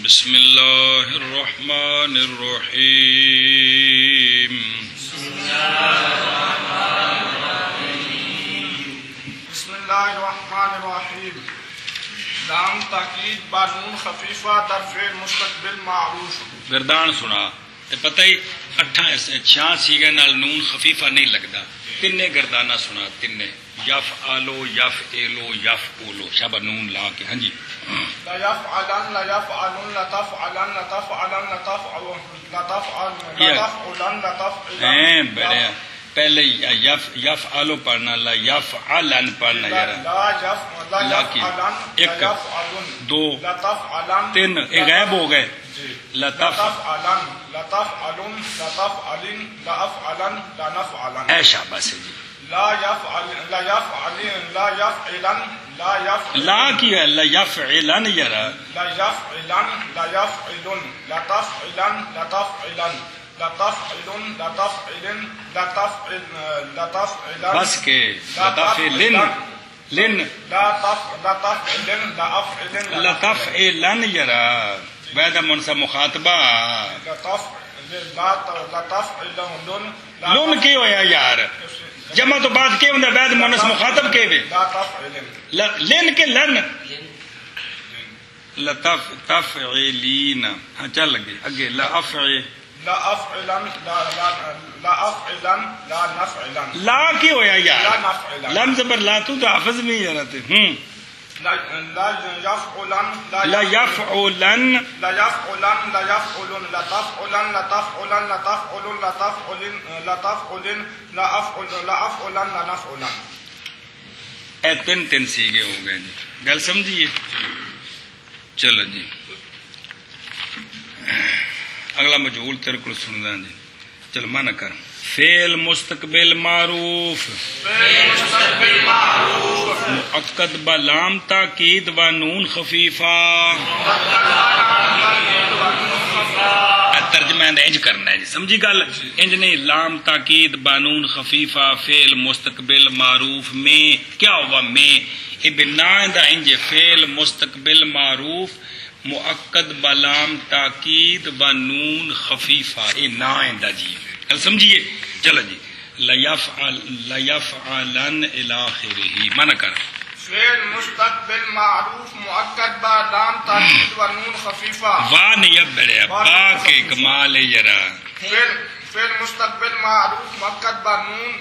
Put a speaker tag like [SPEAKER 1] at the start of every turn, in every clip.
[SPEAKER 1] بسم اللہ الرحمن الرحیم
[SPEAKER 2] بسم اللہ الرحمن الرحیم لام تاکید با نون خفیفہ در فعل مستقبل معروف
[SPEAKER 1] گردان سنا تے پتہ ہی 6 سیگے نال نون خفیفہ نہیں لگدا تینے گردانہ سنا تینے یفعلو یفعلو یفعلو شابہ نون لا کے ہاں جی
[SPEAKER 2] لا یفعلن لا یفعلن لا تفعلن لا تفعلن لا تفعلن لا تفعلن لا تفعلن
[SPEAKER 1] بڑے پہلے یفعلو پڑھنا لا یفعلن پڑھنا یار لا کی ایک دو تین ایک غائب ہو گئے
[SPEAKER 2] لتفعلن لتفعلن لتفعلن لافعلن لنفعلن
[SPEAKER 1] اے شاباش جی
[SPEAKER 2] لا يفعل لا يفعلن لا يفعلن لا يفعل
[SPEAKER 1] لا کی ہے لا یفعلن یرا
[SPEAKER 2] لا يفعلن لا يفعلن لا تفعلن لا تفعلن لا تفعلن لا تفعلن لا تفعل لا تفعلن
[SPEAKER 1] بس کے لا تفعلن لن
[SPEAKER 2] لا تفعلن لا افعلن
[SPEAKER 1] لا تفعلن یرا وعدہ منصب مخاطبہ
[SPEAKER 2] لا تفعلن
[SPEAKER 1] لن کی ہویا یار جمع تو بات کے ہوندہ بعد مونس مخاطب کے وے
[SPEAKER 2] لا تفعلن
[SPEAKER 1] لن کے لن لتفعلین ہاں چل لگے اگے لا افعل
[SPEAKER 2] لا افعلن لا افعلن لا نفعلن
[SPEAKER 1] لا کی ہویا
[SPEAKER 2] لا
[SPEAKER 1] یار
[SPEAKER 2] نفعلن
[SPEAKER 1] لم زبر لا تو حافظ میں یہ رہتے
[SPEAKER 2] لا يفعلن
[SPEAKER 1] لا يفعلن
[SPEAKER 2] لا يفعلن لا يفعلن لا تفعلن لا تفعلن لا تفعلن لا تفعلن لا تفعلن لا افعلن لا افعلن لا نفعلن
[SPEAKER 1] اے تین سیگے ہو گئے جی گل سمجھیے چلو جی اگلا مجہول تیرے کو سندا جی چلو مانا کر فعل مستقبل معروف مؤکد بلام تاکید و نون خفیفہ ترجمہ انج کرنا ہے جی سمجھی گل انج نہیں لام تاکید بانون خفیفہ فعل مستقبل معروف میں کیا ہوا میں یہ بنا دا انج فعل مستقبل معروف مؤکد بلام تاکید بانون خفیفہ یہ نا دا جی کل سمجھیے چلو جی لیفعلن الی آخرہ مانا کر
[SPEAKER 2] فعل مستقبل معروف مؤکد با لام تاکید و نون خفیفہ
[SPEAKER 1] واہ نہیں اب بڑے با کے کمال یرا
[SPEAKER 2] فعل مستقبل معروف مؤکد با نون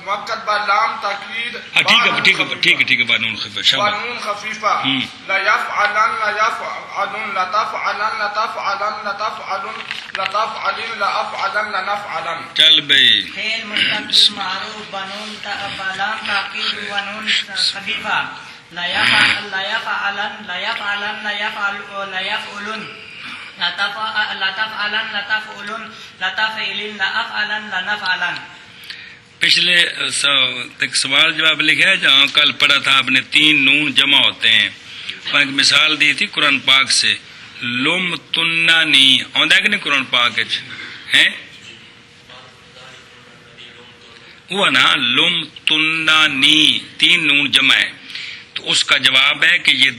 [SPEAKER 2] مؤکد با لام تاکید
[SPEAKER 1] ٹھیک ہے بانون خفیفہ
[SPEAKER 2] و
[SPEAKER 1] شاباش
[SPEAKER 2] نون خفیفہ لا يفعلن لا يفعلن لا تفعلن لا تفعلن لا تفعلن لا تفعلن لا افعلن لا نفعلن
[SPEAKER 1] چل بھائی
[SPEAKER 3] فعل مستقبل معروف بنون بلام تاکید و نون خفیفہ لا يفعلن لا يفعلن لا يفعلن لا يفعلن لا تفعلن لا تفعلن لا تفعلن لا افعلن لا نفعلن
[SPEAKER 1] پچھلے ایک سوال جواب لکھا ہے جہاں کل پڑھا تھا آپ نے 3 نون جمع ہوتے ہیں میں ایک مثال دی تھی قرآن پاک سے لم تنانی آندا ہے کہ نہیں قرآن پاک ہیں وہ نا لم تنانی 3 نون جمع ہے تو اس کا جواب ہے کہ یہ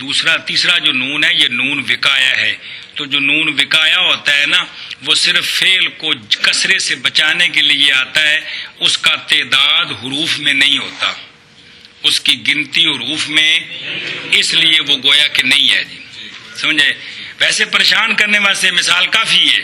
[SPEAKER 1] تیسرا جو نون ہے یہ نون وقایا ہے تو جو نون وقایا ہوتا ہے نا وہ صرف فعل کو کسرے سے بچانے کے لیے آتا ہے اس کا تعداد حروف میں نہیں ہوتا اس کی گنتی حروف میں اس لیے وہ گویا کہ نہیں ہے جی سمجھے ویسے پریشان کرنے واسطے مثال کافی ہے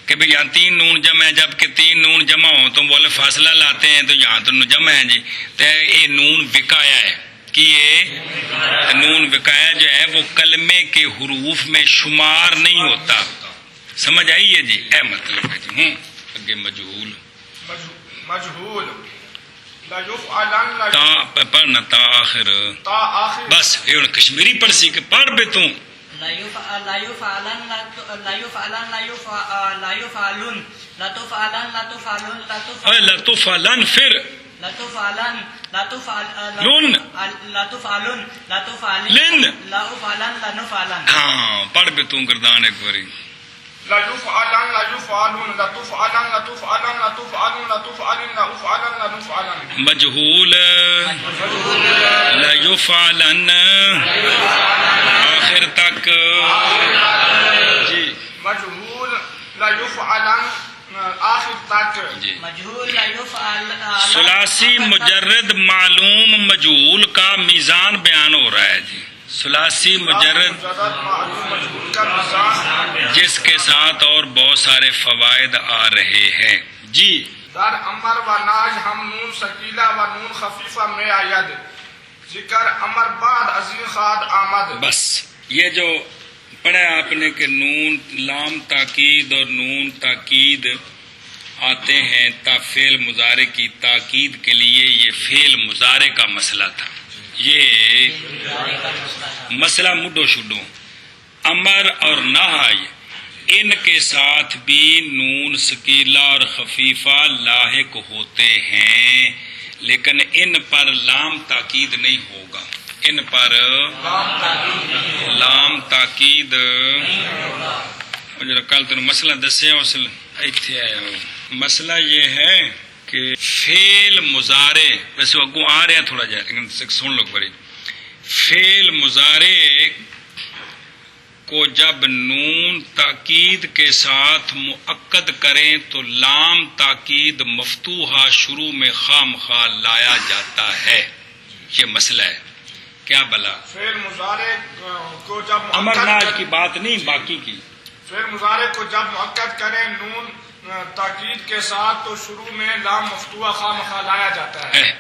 [SPEAKER 1] کہ بھئی یہاں 3 نون جمع ہے جبکہ 3 نون جمع ہو تو بولے فاصلہ لاتے ہیں تو یہاں تو جمع ہے جی تو یہ نون وقایا ہے کہ یہ نون وقایا جو ہے وہ کلمے کے حروف میں شمار نہیں ہوتا سمجھ آئی ہے جی اے مطلب ہے جی اگے مجہول
[SPEAKER 2] لا يفعلن
[SPEAKER 1] تا پڑھنا تا آخر بس یہ کشمیری پڑھ سی کہ پڑھ بے تو
[SPEAKER 3] لا يفعلن لا يفعلن لا يفعلن لا يفعلن لا تفعلن لا تفعلن
[SPEAKER 1] لا تفعلن پھر
[SPEAKER 3] لا تفعلن لا تفعلن
[SPEAKER 1] لن
[SPEAKER 3] لا تفعلن لا تفعلن
[SPEAKER 1] لن
[SPEAKER 3] لا افعلن لا نفعلن
[SPEAKER 1] ہاں پڑھ بے تو گردان ایک باری
[SPEAKER 2] لا يفعلن لا يفعلن لا تفعلن لا تفعلن لا تفعلن لا تفعلن لا افعلن لا نفعلن
[SPEAKER 1] مجہول لا يفعلن آخر تک جی
[SPEAKER 2] لا يفعلن آخر تک.
[SPEAKER 1] جی
[SPEAKER 3] مجهول لا يفعل
[SPEAKER 1] ثلاثی مجرد معلوم مجہول کا میزان بیان ہو رہا ہے جی. ثلاثی مجرد
[SPEAKER 2] معلوم مجهول کا میزان
[SPEAKER 1] جس کے ساتھ اور بہت سارے فوائد آ رہے ہیں. جی
[SPEAKER 2] در امر و ناج ہم نون ثقیلہ و نون خفیفہ میں آید. ذکر امر بعد عظیم خاد آمد.
[SPEAKER 1] بس یہ جو پڑھا آپ نے کہ نون لام تاکید اور نون تاکید آتے ہیں تا فعل مضارع کی تاکید کے لیے، یہ فعل مضارع کا مسئلہ تھا. یہ مسئلہ مڈو شڈو امر اور نہی ان کے ساتھ بھی نون ثقیلہ اور خفیفہ لاحق ہوتے ہیں، لیکن ان پر لام تاکید نہیں ہوگا. ان پر لام تاکید کل تین مسئلہ دسیا اس ایتھے آیا ہو. مسئلہ یہ ہے کہ فعل مضارع ویسے اگوں آ رہا تھوڑا جا لیکن سن لو بڑی. فعل مضارع کو جب نون تاکید کے ساتھ مؤکد کریں تو لام تاکید مفتوحہ شروع میں خام خواہ لایا جاتا ہے. یہ مسئلہ ہے. کیا بلا
[SPEAKER 2] فعل مضارع کو جب
[SPEAKER 1] امر
[SPEAKER 2] مؤکد
[SPEAKER 1] ناج کی بات نہیں باقی کی.
[SPEAKER 2] فعل مضارع کو جب مؤکد کریں نون تاکید کے ساتھ تو شروع میں لام مفتوحہ خواہ مخواہ لایا جاتا ہے.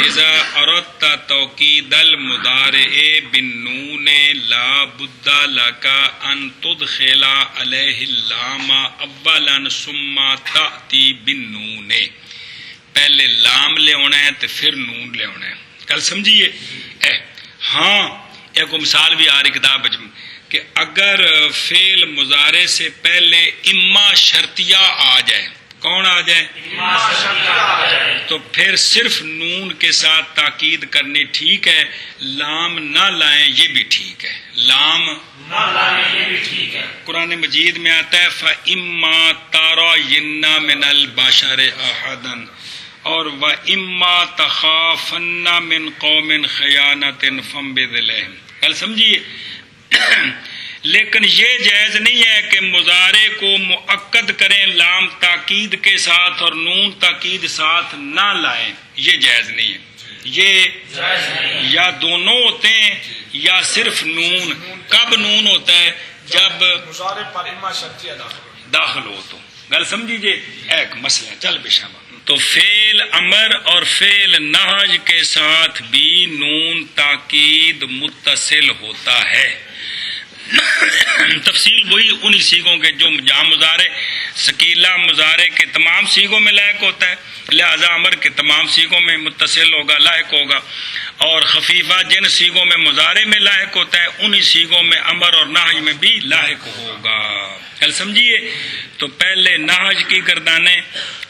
[SPEAKER 1] اذا اردت توکید المضارع بالنون لا بد لك ان تدخل علیہ اللام اولا ثم تأتی بالنون. پہلے لام لے ہونا ہے تو پھر نون لے ہونا ہے. کل سمجھیے. ہاں ایک مثال بھی آ رہی کتاب کہ اگر فعل مضارع سے پہلے اما شرطیہ آ جائے، کون آ جائے؟ تو پھر صرف نون کے ساتھ تاکید کرنی ٹھیک ہے، لام نہ لائیں یہ بھی ٹھیک ہے. لام نہ لائیں یہ بھی ٹھیک ہے. قرآن مجید میں آتا ہے فَإِمَّا تَرَيِنَّ مِنَ الْبَشَرِ أَحَدًا اور وَإِمَّا تَخَافَنَّ مِنْ قَوْمٍ خِيَانَةٍ فَانبِذْ إِلَيْهِمْ. کل سمجھیے. لیکن یہ جائز نہیں ہے کہ مضارع کو مؤکد کریں لام تاکید کے ساتھ اور نون تاکید ساتھ نہ لائیں. یہ جائز نہیں ہے. یہ یا دونوں ہوتے ہیں یا صرف نون. کب نون ہوتا ہے؟ جب
[SPEAKER 2] مضارع پر اما شرطیہ
[SPEAKER 1] داخل ہو. تو گل سمجھیے. ایک مسئلہ چل بشابہ. تو فعل امر اور فعل نہج کے ساتھ بھی نون تاکید متصل ہوتا ہے. تفصیل وہی انہی سیغوں کے جو جہاں مضارع ثقیلہ مضارع کے تمام سیغوں میں لائق ہوتا ہے، لہذا امر کے تمام سیغوں میں متصل ہوگا، لائق ہوگا. اور خفیفہ جن سیغوں میں مضارع میں لائق ہوتا ہے انہی سیغوں میں امر اور نہج میں بھی لائق ہوگا. کل سمجھیے. تو پہلے نہج کی گردانیں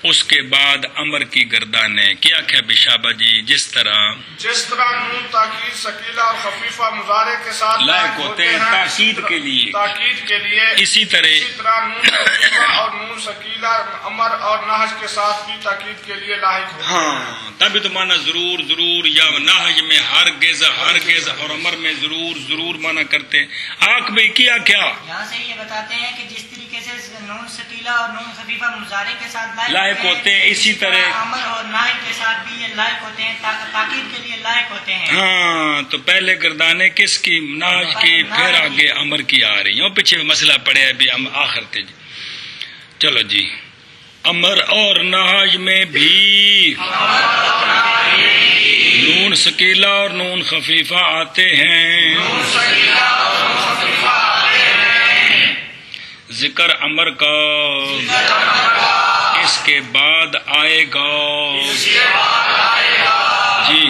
[SPEAKER 1] اس کے بعد امر کی گردانیں. کیا کیا بشابہ جی؟ جس طرح
[SPEAKER 2] نون تاکید ثقیلہ اور خفیفہ مضارع کے ساتھ
[SPEAKER 1] لائق ہوتے ہیں تاکید کے لیے، اسی طرح
[SPEAKER 2] نون خفیفہ اور نون ثقیلہ امر اور نہج کے ساتھ بھی تاکید کے لیے لاحق ہوتے ہیں.
[SPEAKER 1] ہاں تب تو مانا ضرور ضرور یا نہج میں ہرگز ہرگز اور امر میں ضرور ضرور مانا کرتے ہیں. آنکھ بھائی کیا
[SPEAKER 3] یہاں سے یہ بتاتے ہیں کہ جس طریقے سے نون ثقیلہ اور نون خفیفہ مضارع کے ساتھ
[SPEAKER 1] لائق ہوتے ہیں، اسی طرح
[SPEAKER 3] امر اور نہج کے ساتھ بھی یہ لائق ہوتے ہیں، تاکید کے لیے لائق ہوتے ہیں.
[SPEAKER 1] ہاں تو پہلے گردانے کس کی؟ نہج کی، پھر آگے امر کی آ رہی ہیں. پیچھے مسئلہ پڑے ابھی ہم آخر تھے. چلو جی. امر اور نہج میں بھی نون ثقیلہ اور نون خفیفہ آتے ہیں. ذکر امر کا اس کے بعد آئے گا. جی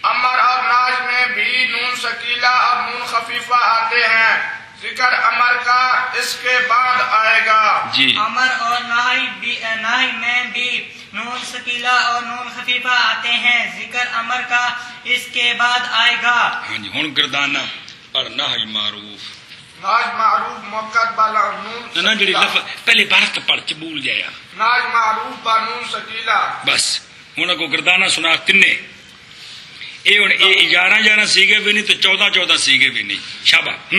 [SPEAKER 2] امر اور نہج میں بھی نون ثقیلہ اور نون خفیفہ آتے ہیں. ذکر امر کا اس کے بعد آئے گا.
[SPEAKER 1] جی
[SPEAKER 3] امر اور نہی میں بھی نون ثقیلہ اور نون خفیفہ آتے ہیں. ذکر امر کا اس کے بعد آئے گا.
[SPEAKER 1] ہاں جی. ہن گردانہ اور نہج معروف
[SPEAKER 2] ناج معروف موقت بالا نون
[SPEAKER 1] نہ جڑی لفظ پہلے بارت پڑھ چبول جایا.
[SPEAKER 2] ناج معروف با نون ثقیلہ.
[SPEAKER 1] بس ہن کو گردانہ سنا تنے. اے ہن اے 11 سیگے بھی نہیں تو 14 سیگے بھی نہیں. شاباش.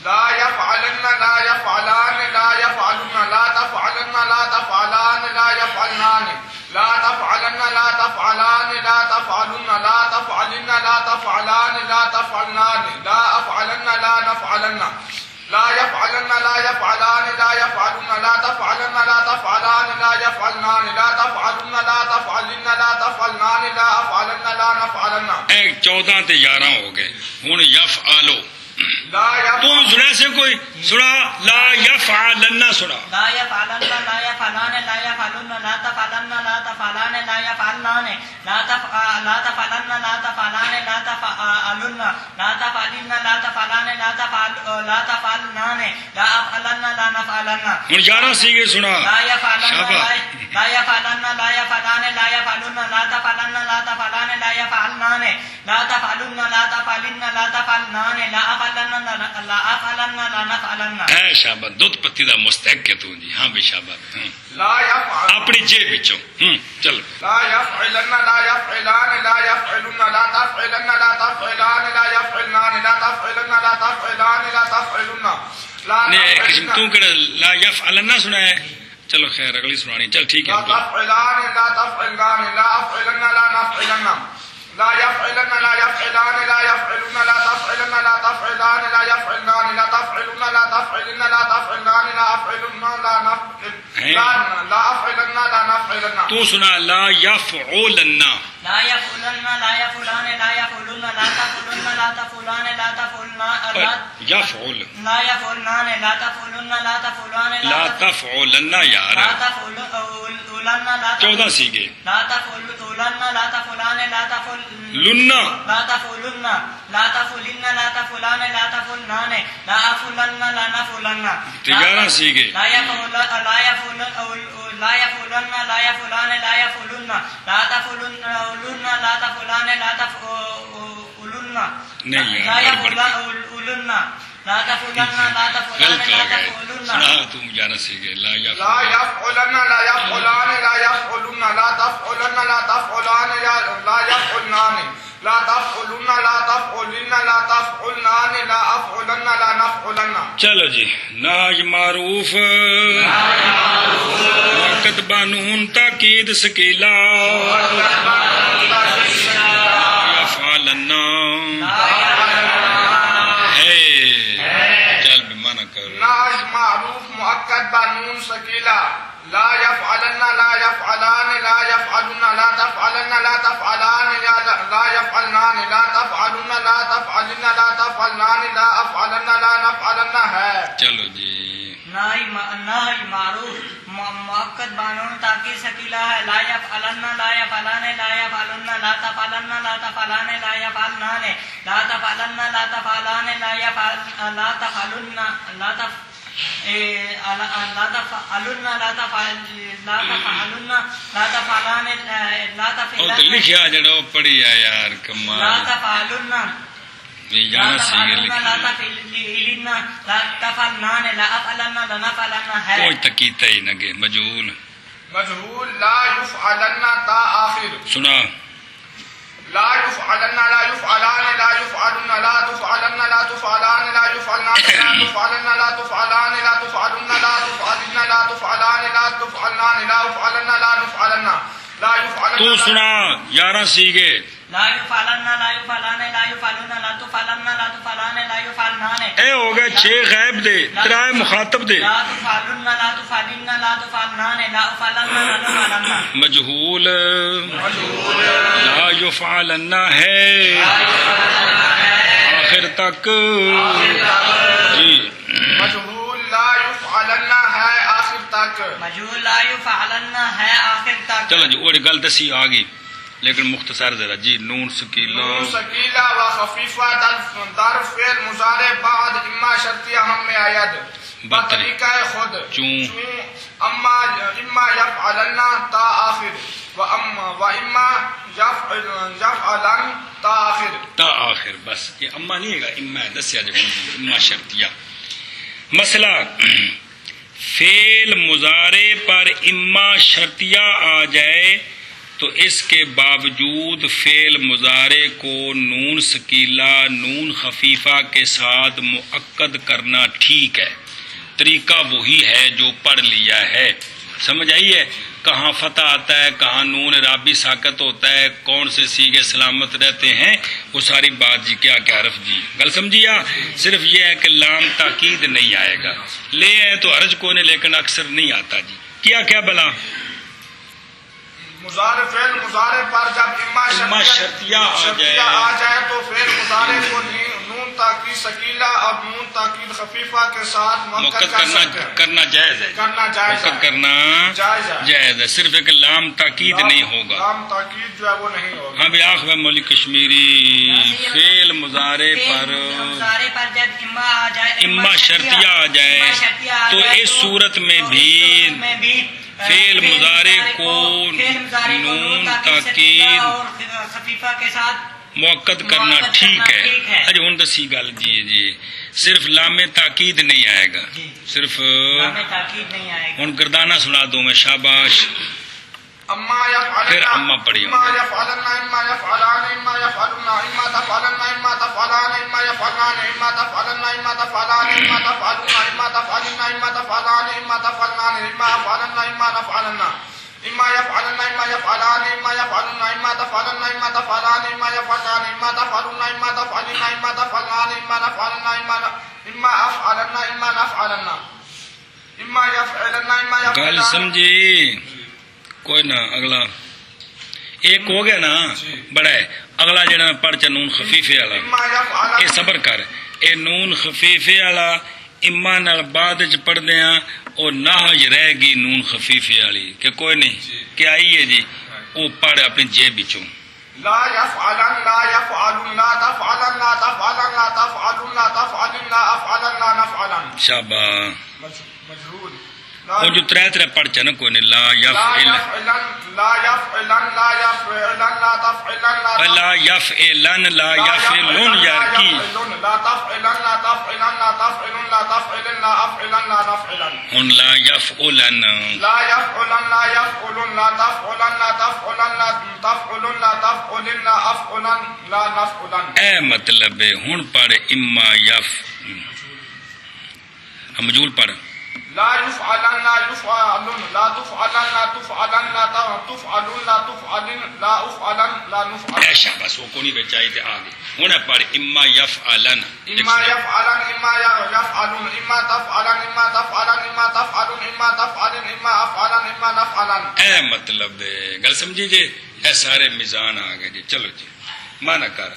[SPEAKER 2] لا يفعلن لا يفعلان لا يفعلون يفعلنان لا تفعلن لا تفعلن لا تفعلنان لا أفعلن لا نفعلن.
[SPEAKER 1] 14 تے 11 ہو گئے. ہن یفعلو
[SPEAKER 2] لا
[SPEAKER 1] تو
[SPEAKER 2] يفعل
[SPEAKER 1] سنا سے کوئی سنا لا یفعلن سنا.
[SPEAKER 3] لا يفعلن لا يفعلان لا يفعلن لا تفعلن لا تفعلان لا يفعلنان لا تفعلن لا تفعلان لا تفعلن لا تفعلن لا تفعلان لا تفعلنان لا أفعلن لا نفعلن.
[SPEAKER 1] ہن 11 سیگے سنا.
[SPEAKER 3] لا يفعلن
[SPEAKER 1] شاباش.
[SPEAKER 3] لا يفعلن لا يفعلان لا يفعلن لا تفعلن لا تفعلان لا يفعلنان لا تفعلن لا تفعلن لا تفعلنان لا أفعلن لا نفعلن.
[SPEAKER 1] ہے شاباش. دودھ پتی دا مستحق ہے تو جی. ہاں بھی شاباش.
[SPEAKER 2] لا يفعل
[SPEAKER 1] اپنی جیب وچوں چل.
[SPEAKER 2] لا يفعلن لا يفعلان لا يفعلن لا تفعلن لا تفعلان لا يفعلنان لا تفعلن لا تفعلان لا تفعلن لا
[SPEAKER 1] نہیں قسم
[SPEAKER 2] تفعلن
[SPEAKER 1] تو کہڑا لا یفعلن سنا ہے. چلو خیر اگلی سنانی. چل ٹھیک
[SPEAKER 2] لا
[SPEAKER 1] ہے.
[SPEAKER 2] تفعلان لا تفعلان لا أفعلن لا نفعلن. لا يفعلن لا يفعلان لا يفعلن لا تفعلن لا تفعلان لا يفعلنان لا تفعلن لا تفعلن لا تفعلنان لا أفعلن لا نفعلن لا أفعلن لا نفعلن.
[SPEAKER 1] تو سنا لا یفعلن.
[SPEAKER 3] لا يفعلن لا يفعلان لا يفعلن لا تفعلن لا تفعلان لا تفعلن
[SPEAKER 1] یفعل
[SPEAKER 3] لا يفعلنان لا تفعلن لا تفعلان
[SPEAKER 1] لا تفعلن یار.
[SPEAKER 3] لا تفعلن لا
[SPEAKER 1] 14 سیگے.
[SPEAKER 3] لا تفعلن لا تفعلان لا تفعلن
[SPEAKER 1] لنا
[SPEAKER 3] لا تفعلن لا تفعلن لا تفعلان لا تفعلنان لا أفعلن لا نفعلن.
[SPEAKER 1] 11 سیگے.
[SPEAKER 3] لا يفعلن لا يفعلن لا يفعلن لا يفعلان لا يفعلن لا تفعلن لا تفعلان لا تفعلن
[SPEAKER 1] نہیں یار،
[SPEAKER 3] لا
[SPEAKER 1] گڑبڑ.
[SPEAKER 3] يفعلن لا تفعلن لا تفعلان
[SPEAKER 1] غلط
[SPEAKER 3] لا
[SPEAKER 1] آ گئے.
[SPEAKER 3] تفعلن.
[SPEAKER 1] سنا تم 11 سیگے. لا
[SPEAKER 2] لا
[SPEAKER 1] یفعل
[SPEAKER 2] يفعلن لا يفعلان لا يفعلن لا تفعلن لا تفعلان لا يفعلنان لا تفعلن لا تفعلن لا تفعلنان لا أفعلن لا نفعلن.
[SPEAKER 1] چلو جی. ناج معروف وقت بانون تاکید سکیلا یفعلن ہے. چل بھی مانا کر.
[SPEAKER 2] ناج معروف مؤکد بنون ثقيلة. لا يفعلن لا يفعلان لا يفعلن لا تفعلن لا تفعلان لا يفعلنان لا تفعلن لا تفعلن لا تفعلنان لا أفعلن لا نفعلن ہے.
[SPEAKER 1] چلو جی.
[SPEAKER 3] ناہی معروف مؤکد بانون تاکید ثقیلہ ہے. لا يفعلن لا يفعلان لا يفعلن لا تفعلن لا تفعلان لا يفعلنان لا تفعلن لا تفعلان لا يفعلن لا تفعلن لا تفعلن
[SPEAKER 1] اور تو لکھیا جڑا وہ پڑھی ہے یار کمال.
[SPEAKER 3] لا تفعلن
[SPEAKER 1] یہ جانا سیگے
[SPEAKER 3] لا
[SPEAKER 1] لکھی.
[SPEAKER 3] تفعلن لا تفعلنان لا أفعلن لا نفعلن ہے.
[SPEAKER 1] کوئی تکیتا ہی نگے. مجہول
[SPEAKER 2] مجهول لا يفعلن تا آخر.
[SPEAKER 1] سنا.
[SPEAKER 2] لا يفعلن لا يفعلان لا يفعلن لا تفعلن لا تفعلان لا يفعلن لا تفعلن لا تفعلان لا تفعلن لا تفعلن لا تفعلان لا تفعلان لا يفعلن لا نفعلن لا يفعلن.
[SPEAKER 1] تو سنا 11 سیگے.
[SPEAKER 3] لا يفعلن لا يفعلان لا يفعلن لا تفعلن لا تفعلان لا يفعلنان.
[SPEAKER 1] اے ہو گئے 6 غائب دے. ترائے مخاطب دے.
[SPEAKER 3] لا تفعلن لا تفعلن لا تفعلنان لا أفعلن لا نفعلن.
[SPEAKER 1] مجہول لا یفعلن ہے آخر تک جی.
[SPEAKER 2] مجهول لا يفعلن ہے آخر تک.
[SPEAKER 3] مجهول لا يفعلن ہے آخر تک.
[SPEAKER 1] چلو جی وہ گل دسی آ گئی لیکن مختصر ذرا جی. نون سکیلا
[SPEAKER 2] نون ثقيلة وخفيفة در فعل مضارع بعد اما شرطیہ ہم میں آید بطریقہ خود
[SPEAKER 1] چون
[SPEAKER 2] اما یفعلن تا آخر و اما یفعلن تا آخر.
[SPEAKER 1] تا آخر بس. یہ اما نہیں ہے گا. اما دسیا جب اما شرطیہ. مسئلہ فعل مضارع پر اما شرطیہ آ جائے تو اس کے باوجود فعل مضارع کو نون ثقیلہ نون خفیفہ کے ساتھ مؤکد کرنا ٹھیک ہے. طریقہ وہی ہے جو پڑھ لیا ہے. سمجھ آئی ہے. کہاں فتح آتا ہے, کہاں نون رابی ساکت ہوتا ہے, کون سے سیغے سلامت رہتے ہیں, وہ ساری بات جی. کیا کیا حرف جی گل سمجھیا. صرف یہ ہے کہ لام تاکید نہیں آئے گا. لے آئے تو حرج کو نہیں, لیکن اکثر نہیں آتا جی. کیا کیا بلا
[SPEAKER 2] مضارع فعل مضارع پر جب اما شرطیہ آ جائے تو فعل مضارع کو نون تاکید ثقیلہ اور نون تاکید خفیفہ کے ساتھ
[SPEAKER 1] موقت کرنا جائز ہے، موقت کرنا جائز ہے، صرف ایک لام تاکید نہیں ہوگا،
[SPEAKER 2] لام تاکید جو ہے وہ نہیں ہوگا.
[SPEAKER 1] ہاں بیاخ میں مولی کشمیری فعل مضارع پر
[SPEAKER 3] جب
[SPEAKER 1] اما شرطیہ آ جائے تو اس صورت میں بھی فعل مضارع کو نون تاکید
[SPEAKER 3] خفیفہ کے ساتھ
[SPEAKER 1] موقت کرنا ٹھیک ہے. اجے ہوں دسی گل جی صرف لام تاکید نہیں آئے گا، صرف ہوں گردانہ سنا دوں میں، شاباش. پھر اما پڑھی
[SPEAKER 2] اما يفعلن اما يفعلان اما يفعلن اما تفعلن اما تفعلان اما يفعلان اما تفعلن اما تفعلان اما تفعلن اما تفعلن اما تفعلان اما تفعلن اما افعلن اما نفعلن اما يفعلن اما يفعلان اما يفعلن اما تفعلن اما تفعلان اما يفعلان اما تفعلن اما تفعلن اما تفعلان اما نفعلن اما افعلن اما نفعلن اما يفعلن اما يفعلن.
[SPEAKER 1] گل سمجھی کوئی نہ. اگلا ایک ہو گیا نا بڑا ہے. اگلا جڑا پڑھ چا نون خفیفے والا، اے صبر کر، اے نون خفیفے والا اما نال بعد چ پڑھ دیاں او ناہج رہ گی نون خفیفے والی کہ کوئی نہیں کہ آئی ہے جی او پڑھ اپنی جیب وچوں.
[SPEAKER 2] لا يفعلن لا يفعلن لا تفعلن لا تفعلن لا تفعلن لا تفعلن لا افعلن لا نفعلن.
[SPEAKER 1] شاباش.
[SPEAKER 2] مجرور
[SPEAKER 1] وہ جو ترے پڑھ چا نا کوئی نہیں. لا یفعلن
[SPEAKER 2] لا يفعلن لا يفعلن لا تفعلن
[SPEAKER 1] لا یفعلن لا یفعلن یار کی
[SPEAKER 2] لا تفعلن لا تفعلن لا تفعلن لا تفعلن لا افعلن لا نفعلن.
[SPEAKER 1] ہن لا یفعلن
[SPEAKER 2] لا يفعلن لا يفعلن لا تفعلن لا تفعلن لا تفعلن لا تفعلن لا افعلن لا نفعلن.
[SPEAKER 1] اے مطلب ہے ہن پڑھ اما یف مجول پڑھ.
[SPEAKER 2] لا يفعلن لا يفعلن لا تفعلن لا تفعلن لا تفعلن لا تفعلن لا افعلن لا نفعلن.
[SPEAKER 1] اے شاباش وہ کونی بچائی تے آ گئی. ہن پڑھ اما یفعلن
[SPEAKER 2] اما يفعلن اما يفعلن اما تفعلن اما تفعلن اما تفعلن اما تفعلن اما افعلن اما نفعلن.
[SPEAKER 1] اے مطلب گل سمجھی جی. اے سارے میزان آ گئے جی. چلو جی مانا کر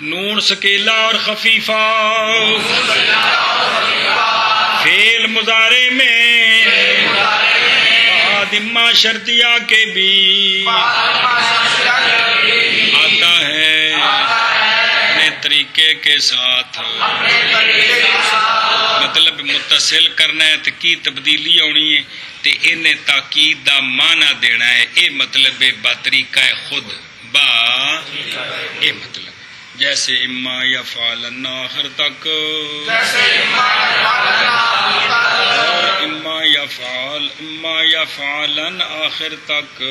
[SPEAKER 1] نون سکیلا اور خفیفہ فعل مضارع میں بعد اما شرطیہ کے بھی آتا ہے اپنے طریقے کے ساتھ. مطلب متصل کرنا ہے تو کی تبدیلی ہونی ہے تے انہیں تاکید دا معنی دینا ہے. اے مطلب با طریقہ خود با اے مطلب جیسے اما یفعلن آخر تک اور اما یفعلن آخر تک.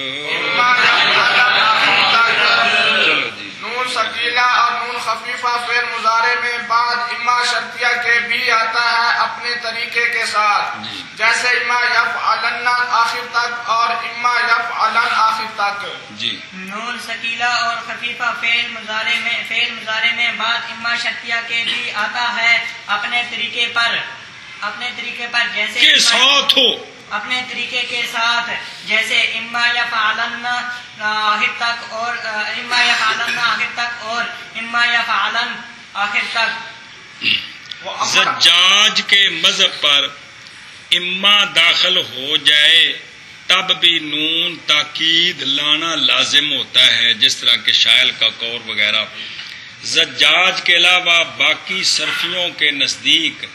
[SPEAKER 1] چلو جی.
[SPEAKER 2] نون ثقیلہ اور نون خفیفہ فعل مضارع میں بعد اما شرطیہ کے بھی آتا ہے اپنے طریقے کے ساتھ. جیسے اما یفعلن آخر تک اور اما یفعلن آخر تک.
[SPEAKER 1] جی.
[SPEAKER 3] نون ثقیلہ اور خفیفہ فعل مضارع میں بعد اما شرطیہ کے بھی آتا ہے اپنے طریقے پر جیسے
[SPEAKER 1] کے ساتھ ہو
[SPEAKER 3] اپنے طریقے کے ساتھ جیسے اما یفعلن آخر تک اور اما یفعلن آخر تک اور اما یفعلن آخر تک.
[SPEAKER 1] زجاج کے مذہب پر اما داخل ہو جائے تب بھی نون تاکید لانا لازم ہوتا ہے جس طرح کہ شائل کا قول وغیرہ. زجاج کے علاوہ باقی صرفیوں کے نزدیک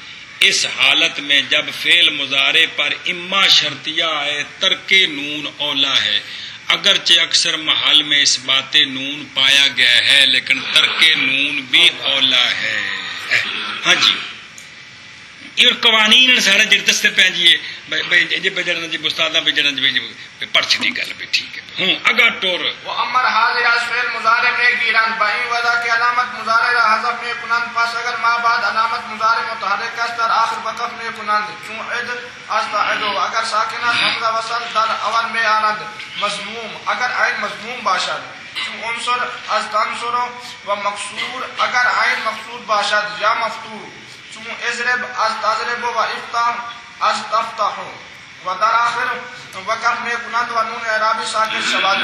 [SPEAKER 1] اس حالت میں جب فعل مضارع پر اما شرطیہ آئے ترک نون اولا ہے. اگرچہ اکثر محل میں اس بات نون پایا گیا ہے لیکن ترک نون بھی اولا ہے. ہاں جی یہ قوانین سارے جڑے دستے پہ جی جی بجڑنا جی استاداں بجڑنا جی پڑھ چڑی گل بھی ٹھیک ہے. ہوں اگا ٹور
[SPEAKER 2] وہ امر حاضر از فعل مضارع میں گیران بہی وضع کے علامت مضارع حذف میں کنند پس اگر ما بعد علامت مضارع متحرک است در آخر وقف میں کنند چون عد از تعدو اگر ساکنہ حمزہ وصل در اول میں آنند مضموم اگر عین مضموم باشد چون عنصر از تنصر و مقصور اگر عین مقصود باشد یا مفتور چون اضرب از تضرب و افتح از تفتح و در آخر وقف میں کنند و نون اعرابی ساکن شواذ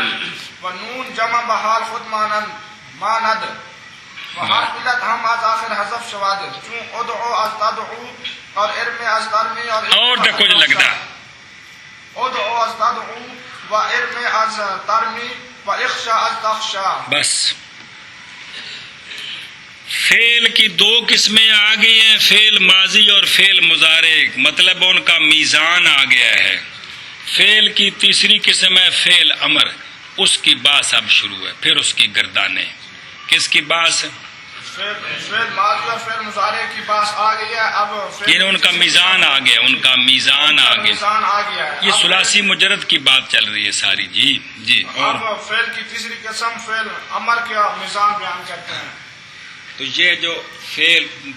[SPEAKER 2] و نون جمع بحال خود ماند و حرف علت ہم از آخر حذف شواذ چون ادعو از تدعو اور ارم از ترمی
[SPEAKER 1] اور تو کچھ لگتا
[SPEAKER 2] ادعو از تدعو و ارم از ترمی و اخشا از تخشا.
[SPEAKER 1] بس فعل کی دو قسمیں آ گئی ہیں، فعل ماضی اور فعل مضارع، مطلب ان کا میزان آ گیا ہے. فعل کی تیسری قسم ہے فعل امر، اس کی باس اب شروع ہے، پھر اس کی گردانیں. کس کی باس؟
[SPEAKER 2] فعل ماضی اور فعل مضارع کی باس آ گئی ہے. اب
[SPEAKER 1] یعنی ان کا میزان آ گیا، ان کا میزان آ گیا.
[SPEAKER 2] میزان آ گیا ہے.
[SPEAKER 1] یہ ثلاثی مجرد کی بات چل رہی ہے ساری. جی جی. اور
[SPEAKER 2] اب فعل کی تیسری قسم فعل امر کا میزان بیان کرتے ہیں.
[SPEAKER 1] تو یہ جو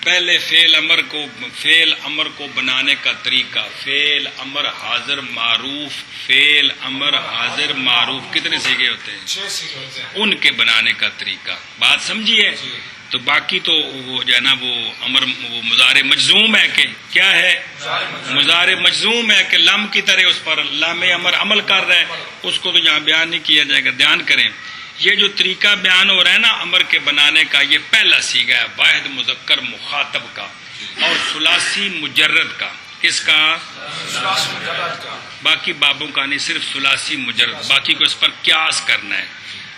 [SPEAKER 1] پہلے فعل امر کو بنانے کا طریقہ، فعل امر حاضر معروف، فعل امر حاضر معروف کتنے سیگے ہوتے ہیں؟
[SPEAKER 2] 6 سیگے ہوتے ہیں.
[SPEAKER 1] ان کے بنانے کا طریقہ بات سمجھیے. تو باقی تو وہ جو ہے نا وہ امر وہ مضارع مجزوم ہے کہ کیا ہے؟ مضارع مجزوم ہے کہ لم کی طرح اس پر لام امر عمل کر رہا ہے. اس کو تو یہاں بیان نہیں کیا جائے گا، دھیان کریں. یہ جو طریقہ بیان ہو رہا ہے نا امر کے بنانے کا، یہ پہلا سیگا ہے واحد مذکر مخاطب کا اور ثلاثی مجرد کا. کس کا؟
[SPEAKER 2] ثلاثی مجرد کا.
[SPEAKER 1] باقی بابوں کا نہیں، صرف ثلاثی مجرد، باقی کو اس پر قیاس کرنا ہے.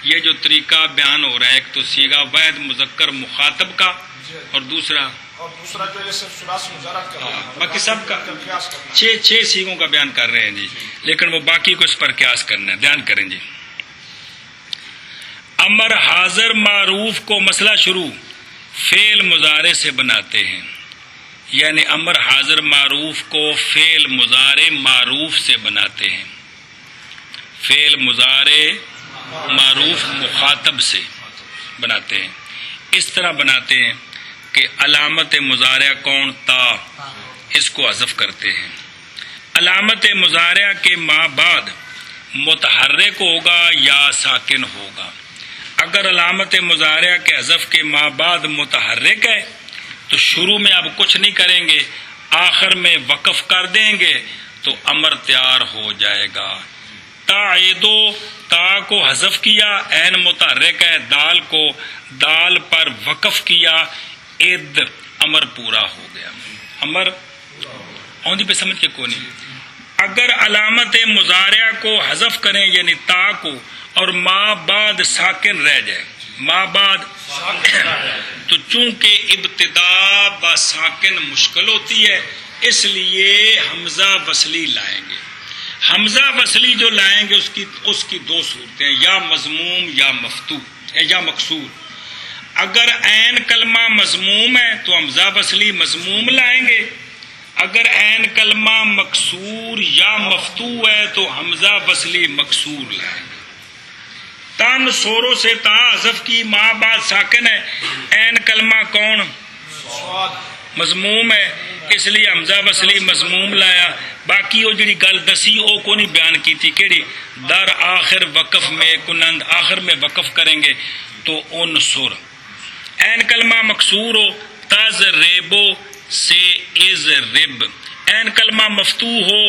[SPEAKER 1] یہ جو طریقہ بیان ہو رہا ہے، ایک تو سیگا واحد مذکر مخاطب کا اور دوسرا
[SPEAKER 2] جو یہ صرف ثلاثی مجرد کا.
[SPEAKER 1] باقی سب کا
[SPEAKER 2] قیاس کرنا.
[SPEAKER 1] 6 سیگوں کا بیان کر رہے ہیں جی، لیکن وہ باقی کو اس پر قیاس کرنا ہے. دھیان کریں جی. امر حاضر معروف کو مسئلہ شروع فعل مضارع سے بناتے ہیں، یعنی امر حاضر معروف کو فعل مضارع معروف سے بناتے ہیں. فعل مضارع معروف مخاطب سے بناتے ہیں. اس طرح بناتے ہیں کہ علامت مضارع کون؟ تا، اس کو حذف کرتے ہیں. علامت مضارع کے ما بعد متحرک ہوگا یا ساکن ہوگا. اگر علامت مضارع کے حذف کے ما بعد متحرک ہے تو شروع میں اب کچھ نہیں کریں گے، آخر میں وقف کر دیں گے تو امر تیار ہو جائے گا. تعیدو، تا کو حذف کیا، عین متحرک ہے، دال پر وقف کیا، اد، امر پورا ہو گیا. امر اوندی پہ سمجھ کے کو نہیں. اگر علامت مضارع کو حذف کریں یعنی تا کو اور ما بعد ساکن رہ جائے، ما بعد تو چونکہ ابتدا با ساکن مشکل ہوتی ہے اس لیے حمزہ وصلی لائیں گے. حمزہ وصلی جو لائیں گے اس کی 2 صورتیں، یا مضموم یا مفتوح یا مکسور. اگر عین کلمہ مضموم ہے تو حمزہ وصلی مضموم لائیں گے، اگر عین کلمہ مکسور یا مفتوح ہے تو حمزہ وصلی مکسور لائیں گے. تن سوروں سے تا حذف کی، ما بعد ساکن ہے، عین کلمہ کون؟ مضموم ہے، اس لیے حمزہ وصلی مضموم لایا. باقی وہ جڑی گل دسی او کو نہیں بیان کی تھی، کیڑی؟ در آخر وقف میں کنند، آخر میں وقف کریں گے تو ان سر. عین کلمہ مکسور ہو، تز ریبو سے از رب. عین کلمہ مفتوح ہو،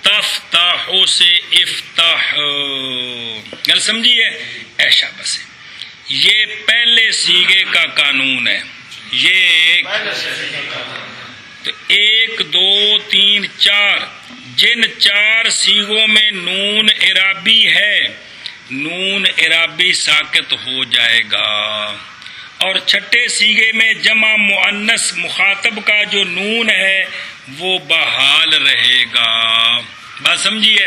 [SPEAKER 1] تفتاحو سے افتح. گل سمجھیے؟ ایشا بس یہ پہلے سیگے کا قانون ہے. یہ 1 2 3 4 جن 4 سیغوں میں نون اعرابی ہے، نون اعرابی ساکت ہو جائے گا. اور چھٹے سیغے میں جمع مؤنث مخاطب کا جو نون ہے وہ بحال رہے گا. بات سمجھیے؟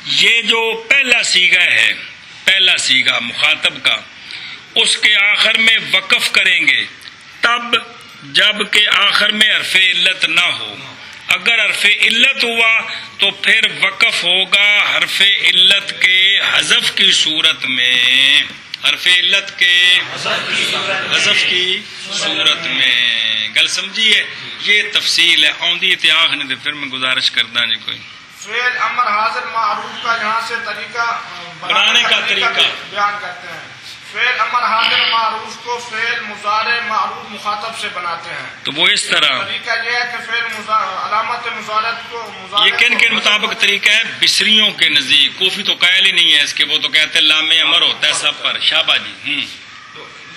[SPEAKER 1] یہ جو پہلا سیغہ ہے، پہلا سیغہ مخاطب کا، اس کے آخر میں وقف کریں گے تب جب کہ آخر میں حرف علت نہ ہو. اگر حرف علت ہوا تو پھر وقف ہوگا حرف علت کے حذف کی صورت میں، حرف علت کے حذف کی صورت میں. گل سمجھیے؟ یہ تفصیل ہے. آندھی اتیاخ نے پھر میں گزارش کرتا جی کوئی
[SPEAKER 2] فعل امر حاضر معروف کا یہاں سے طریقہ
[SPEAKER 1] بنانے کا طریقہ
[SPEAKER 2] بیان کرتے ہیں. فعل امر حاضر معروف کو فعل مضارع معروف مخاطب سے بناتے ہیں.
[SPEAKER 1] تو وہ اس طرح
[SPEAKER 2] طریقہ یہ ہے کہ فعل علامت مضارعت کو
[SPEAKER 1] یہ کن کے مطابق طریقہ ہے؟ بصریوں کے نزدیک. کوفی تو قائل ہی نہیں ہے اس کے، وہ تو کہتے ہیں لام امر ہوتا ہے سب پر. شابہ جی.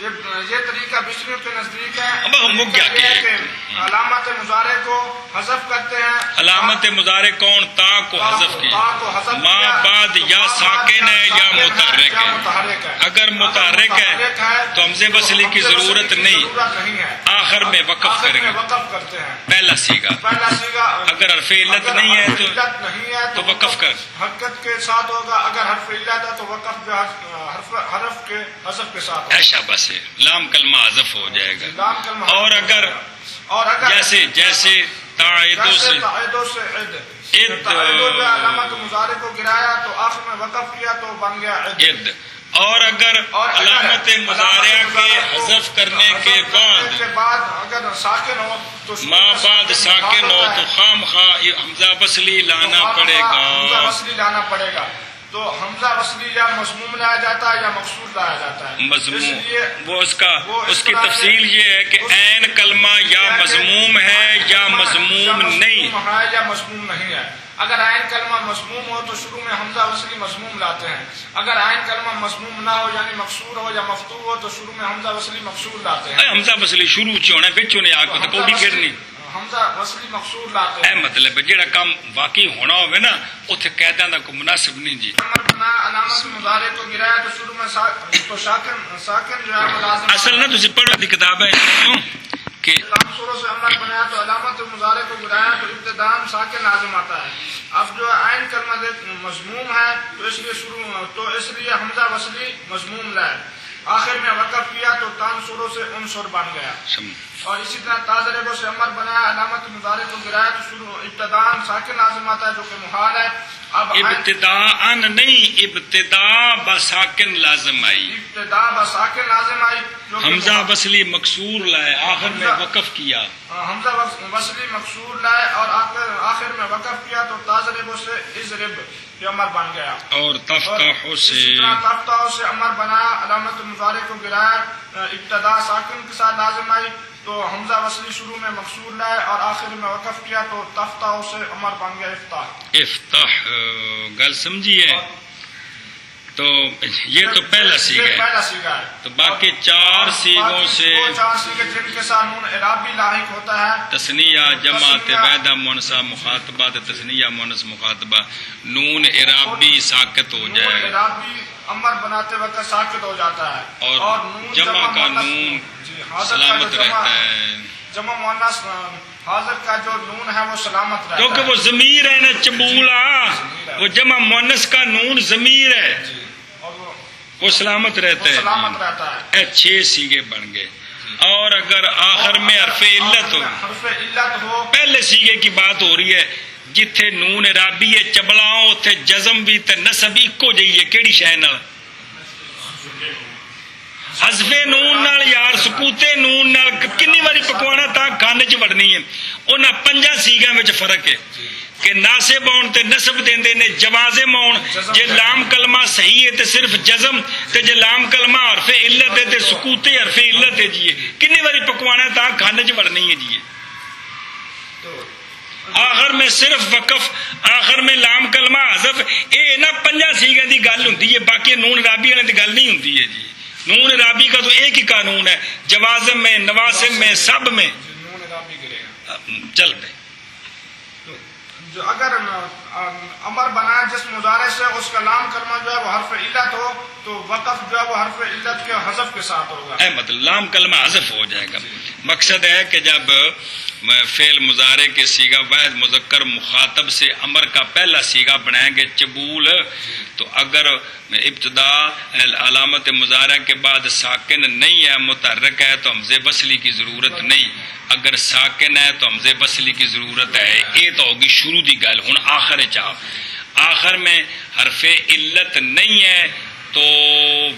[SPEAKER 2] یہ طریقہ بصریوں کے نزدیک ہے.
[SPEAKER 1] اب ہم وہ کیا
[SPEAKER 2] کہ علامت مضارع کو حذف کرتے ہیں.
[SPEAKER 1] علامت مضارع کون؟ تا کو حذف کی. ما بعد یا ساکن ہے یا متحرک ہے. اگر متحرک ہے تو حمزہ وصلی کی ضرورت نہیں، آخر میں وقف کریں گے.
[SPEAKER 2] وقف کرتے ہیں
[SPEAKER 1] پہلا سیگا. اگر حرف علت نہیں ہے تو وقف کر
[SPEAKER 2] حرکت کے ساتھ ہوگا. اگر حرف علت ہے تو وقف جو حرف کے حذف کے ساتھ ہوگا.
[SPEAKER 1] شابہ سے لام کلمہ حذف ہو جائے گا.
[SPEAKER 2] لام کلمہ
[SPEAKER 1] اور اگر جیسے تعیدوں سے
[SPEAKER 2] علامت مضارع کو گرایا تو آخر میں وقف کیا تو بن گیا عد.
[SPEAKER 1] اور اگر علامت مضارعہ کے حذف کرنے کے بعد
[SPEAKER 2] اگر ساکن ہو تو
[SPEAKER 1] ما بعد ساکن ہو تو خام خواہ حمزہ وصلی لانا پڑے
[SPEAKER 2] حمزہ
[SPEAKER 1] گا.
[SPEAKER 2] وصلی لانا پڑے گا. تو حمزہ وصلی یا مضموم لایا جاتا ہے یا مقصور لایا جاتا ہے.
[SPEAKER 1] مضموم وہ اس کی تفصیل یہ ہے کہ عین کلمہ یا مضموم ہے یا مضموم نہیں
[SPEAKER 2] ہے یا مضموم نہیں ہے. اگر عین کلمہ مضموم ہو تو شروع میں حمزہ وصلی مضموم لاتے ہیں. اگر عین کلمہ مضموم نہ ہو یعنی مقصور ہو یا مفتوح ہو تو شروع میں حمزہ وصلی مقصور لاتے ہیں.
[SPEAKER 1] حمزہ وصلی شروع چ ہونا بچوں نے آ کے کوئی کرنی
[SPEAKER 2] حمزہ وصلی مقصور لاتے ہیں.
[SPEAKER 1] مطلب جہاں کام واقعی ہونا ہوئے نا اتنے قیداں کا کوئی مناسب نہیں جی.
[SPEAKER 2] علامت مضارع کو گرایا تو شروع میں تو ساکن جو ہے ملازم.
[SPEAKER 1] اصل نا تسی پڑھو دی کتاب ہے کہ
[SPEAKER 2] شروع سے عمل بنایا تو علامت مضارع کو گرایا تو ابتداء ساکن لازم آتا ہے. اب جو عین کلمہ مضموم ہے تو اس لیے حمزہ وصلی مضموم لائے. آخر میں وقف کیا تو تان شروع سے عنصر بن گیا. اور اسی طرح تاضربوں سے امر بنایا علامت مضارع کو گرایا تو شروع ابتداء ساکن لازم آتا ہے جو کہ محال ہے. اب
[SPEAKER 1] ابتداء نہیں، ابتداء بساکن لازم آئی.
[SPEAKER 2] ابتداء بساکن لازم آئی.
[SPEAKER 1] حمزہ وصلی مقصور لائے آخر میں وقف کیا.
[SPEAKER 2] حمزہ وصلی مقصور لائے اور آخر میں وقف کیا تو تاضربوں سے اضرب یہ امر بن گیا.
[SPEAKER 1] اور تفتح
[SPEAKER 2] سے امر بنایا علامت مضارع کو گرایا ابتداء ساکن کے ساتھ لازم آئی تو حمزہ وصلی شروع میں مقصور لائے اور آخر میں وقف کیا تو تفتح سے امر بن گیا افتح.
[SPEAKER 1] افتح گل سمجھیے. تو یہ تو پہلا سیگا ہے. تو باقی چار سیگوں سے
[SPEAKER 2] چار سیگے جن کے ساتھ نون اعرابی لاحق ہوتا ہے.
[SPEAKER 1] تثنیہ جمع تبعیدہ مؤنثہ مخاطبہ تثنیہ مؤنث مخاطبہ نون اعرابی ساکت ہو جائے گا.
[SPEAKER 2] اعرابی امر بناتے وقت ساکت ہو جاتا ہے
[SPEAKER 1] اور جمع کا نون سلامت رہتا ہے.
[SPEAKER 2] جمع مؤنث حاضر کا جو نون ہے وہ سلامت رہتا ہے
[SPEAKER 1] کیونکہ وہ ضمیر ہے نا چبولا. وہ جمع مؤنث کا نون ضمیر ہے وہ سلامت رہتا ہے. 6 سیگے بن گئے. اور اگر آخر میں حرف علت ہو پہلے سیگے کی بات ہو رہی ہے جتھے نون اعرابی ہے چبلاؤ اتنے جزم بھی تے نصب ایکو جہی کیڑی شے نال؟ حذف نون نال یار سکوتے نون نال کنی واری پکوانا تا کان چ وڑنی ہے. انہاں 5 سیگاں وچ فرق ہے کہ ناصب ہون تے نصب دیندے نے جوازم ہون. جے لام کلمہ صحیح ہے تے صرف جزم تے جے لام کلمہ حرف علت ہے تے سکوتے حرف علت ہے جی. کنی واری پکوانا تا کان چ وڑنی ہے جی. آخر میں صرف وقف آخر میں لام کلمہ حذف اے نا 5 سیگاں دی گل ہوندی ہے. باقی نون رابی والے دی گل نہیں ہوندی ہے جی. نون رابی کا تو ایک ہی قانون ہے جوازم میں نواسب میں سب میں چل پہ.
[SPEAKER 2] جو اگر امر بنائے جس مضارع سے اس کا لام کلمہ جو ہے وہ حرف علت ہو تو وقف جو ہے وہ حرف علت کے حذف کے ساتھ ہوگا.
[SPEAKER 1] مطلب لام کلمہ حذف ہو جائے گا. مقصد ہے کہ جب فعل مضارع کے سیگا واحد مذکر مخاطب سے امر کا پہلا سیگا بنائیں گے چبول تو اگر ابتدا علامت مضارع کے بعد ساکن نہیں ہے متحرک ہے تو حمزہ وصلی کی ضرورت نہیں. اگر ساکن ہے تو حمزہ وصلی کی ضرورت ہے. یہ تو ہوگی شروع دی گل. ہن آخر میں حرف علت نہیں ہے تو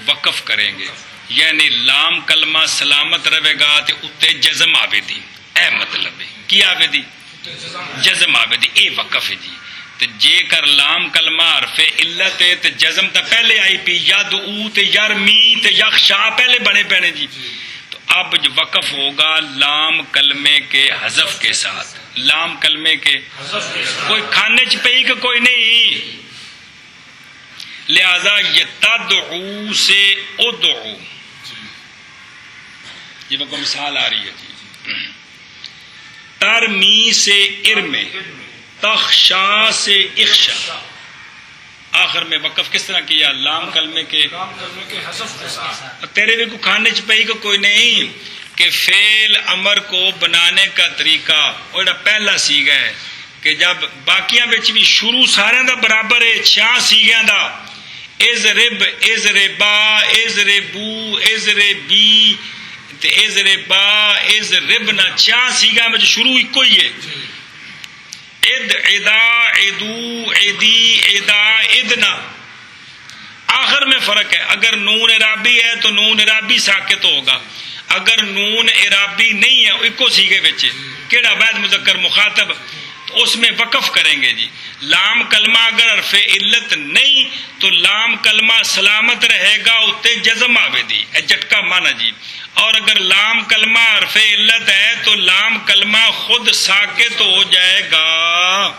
[SPEAKER 1] وقف کریں گے یعنی لام کلمہ سلامت رہے گا تے اتے جزم آوے دی. اے مطلب ہے کی آوے دی؟ جزم آوے دی. اے وقف ہے جی. تے جے کر لام کلمہ حرف علت ہے تے جزم تا پہلے آئی پی، یدعو تے یرمی تے یخشا پہلے بنے پینے جی. تو اب جو وقف ہوگا لام کلمے کے حذف کے ساتھ، لام کلمے کے کوئی کھانے چ پئی کہ کوئی نہیں، لہذا یہ تدعو سے ادعو. یہ کو مثال آ رہی ہے جی. ترمی سے ارمے، تخشا سے اخشا. آخر میں وقف کس طرح کیا؟ لام کلمے کے
[SPEAKER 2] حذف کے ساتھ.
[SPEAKER 1] تیرے بھی کو کھانے چ پئی کو کوئی نہیں کہ فعل امر کو بنانے کا طریقہ وہ پہلا سیگا ہے کہ جب باقیاں بچ بھی شروع سارے دا برابر ہے، 6 سیگیاں دا، اضرب اضربا اضربو اضربی تے اضربا اضربنا، 6 سیگا میں شروع ایک ہی ہے. اد ادا ادو ادی ادا ادنا. آخر میں فرق ہے، اگر نون عرابی ہے تو نون عرابی ساکت ہوگا، اگر نون عرابی نہیں ہے ایکو سیگے بچے کیڑا بعد مذکر مخاطب تو اس میں وقف کریں گے جی. لام کلمہ اگر حرف علت نہیں تو لام کلمہ سلامت رہے گا، اتے جزم آوے دی جٹکا مانا جی. اور اگر لام کلمہ حرف علت ہے تو لام کلمہ خود ساکت ہو جائے گا.